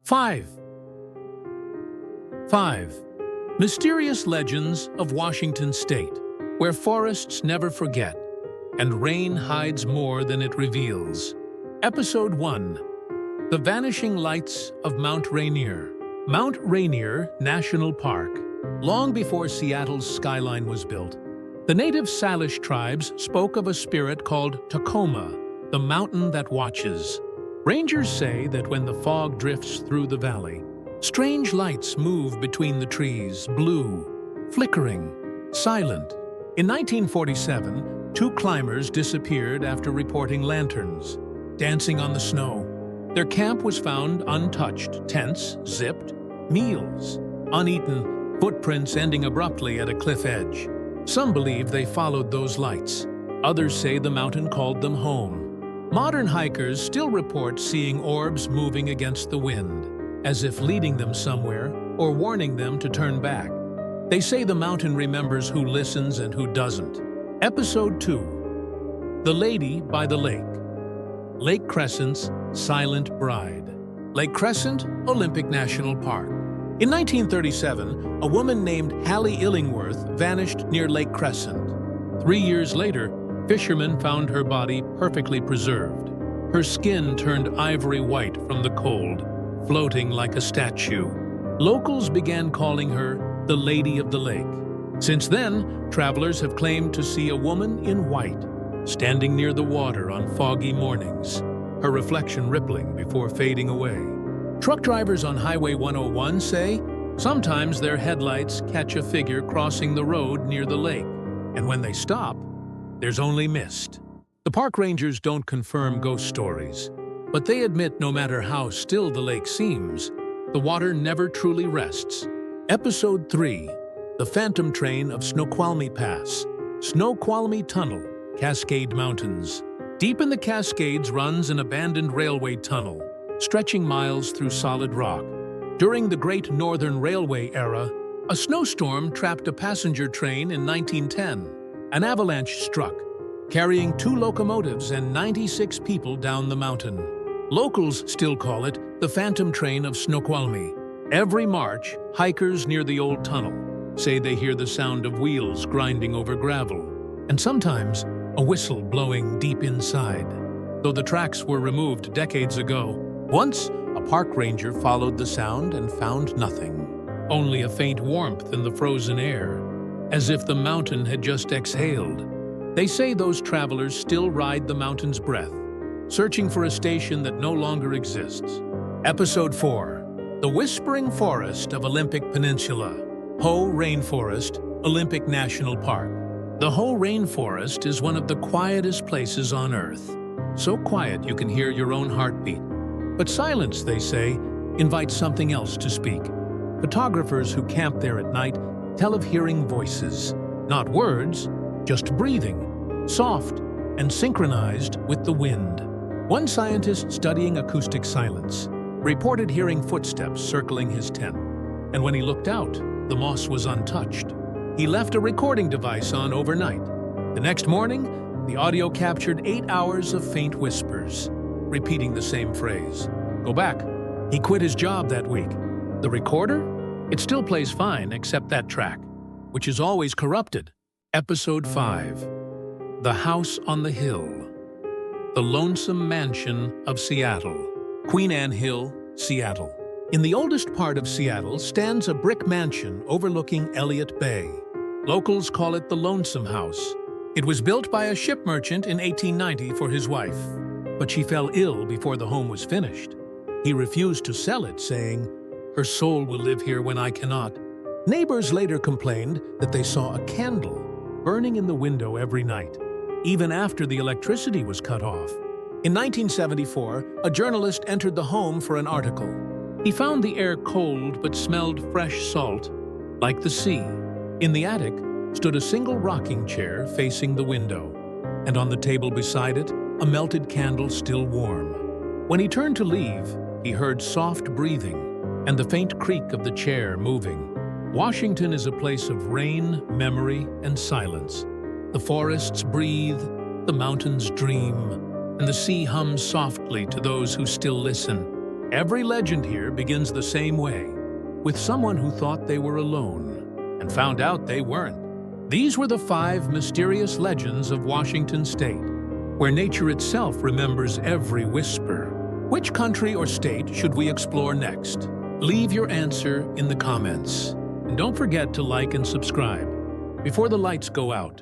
5. 5. Mysterious legends of Washington State, where forests never forget, and rain hides more than it reveals. Episode 1. The Vanishing Lights of Mount Rainier. Mount Rainier National Park. Long before Seattle's skyline was built, the native Salish tribes spoke of a spirit called Tacoma, the mountain that watches. Rangers say that when the fog drifts through the valley, strange lights move between the trees, blue, flickering, silent. In 1947, 2 climbers disappeared after reporting lanterns, dancing on the snow. Their camp was found untouched, tents zipped, meals uneaten, footprints ending abruptly at a cliff edge. Some believe they followed those lights. Others say the mountain called them home. Modern hikers still report seeing orbs moving against the wind, as if leading them somewhere or warning them to turn back. They say the mountain remembers who listens and who doesn't. Episode 2. The Lady by the Lake. Lake Crescent's Silent Bride. Lake Crescent, Olympic National Park. In 1937, a woman named Hallie Illingworth vanished near Lake Crescent. 3 years later, fishermen found her body perfectly preserved. Her skin turned ivory white from the cold, floating like a statue. Locals began calling her the Lady of the Lake. Since then, travelers have claimed to see a woman in white, standing near the water on foggy mornings, her reflection rippling before fading away. Truck drivers on Highway 101 say sometimes their headlights catch a figure crossing the road near the lake, and when they stop, there's only mist. The park rangers don't confirm ghost stories, but they admit no matter how still the lake seems, the water never truly rests. Episode 3. The Phantom Train of Snoqualmie Pass. Snoqualmie Tunnel, Cascade Mountains. Deep in the Cascades runs an abandoned railway tunnel, stretching miles through solid rock. During the Great Northern Railway era, a snowstorm trapped a passenger train in 1910. An avalanche struck, carrying 2 locomotives and 96 people down the mountain. Locals still call it the Phantom Train of Snoqualmie. Every March, hikers near the old tunnel say they hear the sound of wheels grinding over gravel, and sometimes a whistle blowing deep inside. Though the tracks were removed decades ago, once a park ranger followed the sound and found nothing. Only a faint warmth in the frozen air, as if the mountain had just exhaled. They say those travelers still ride the mountain's breath, searching for a station that no longer exists. Episode 4. The Whispering Forest of Olympic Peninsula. Hoh Rainforest, Olympic National Park. The Hoh Rainforest is one of the quietest places on Earth. So quiet you can hear your own heartbeat. But silence, they say, invites something else to speak. Photographers who camp there at night tell of hearing voices, not words, just breathing, soft and synchronized with the wind. One scientist studying acoustic silence reported hearing footsteps circling his tent, and when he looked out, the moss was untouched. He left a recording device on overnight. The next morning, the audio captured 8 hours of faint whispers, repeating the same phrase. Go back. He quit his job that week. The recorder? It still plays fine except that track, which is always corrupted. Episode 5. The House on the Hill. The Lonesome Mansion of Seattle. Queen Anne Hill, Seattle. In the oldest part of Seattle stands a brick mansion overlooking Elliott Bay. Locals call it the Lonesome House. It was built by a ship merchant in 1890 for his wife, but she fell ill before the home was finished. He refused to sell it, saying, "Her soul will live here when I cannot." Neighbors later complained that they saw a candle burning in the window every night, even after the electricity was cut off. In 1974, a journalist entered the home for an article. He found the air cold but smelled fresh salt, like the sea. In the attic stood a single rocking chair facing the window, and on the table beside it, a melted candle still warm. When he turned to leave, he heard soft breathing and the faint creak of the chair moving. Washington is a place of rain, memory, and silence. The forests breathe, the mountains dream, and the sea hums softly to those who still listen. Every legend here begins the same way, with someone who thought they were alone and found out they weren't. These were the 5 mysterious legends of Washington State, where nature itself remembers every whisper. Which country or state should we explore next? Leave your answer in the comments. And don't forget to like and subscribe before the lights go out.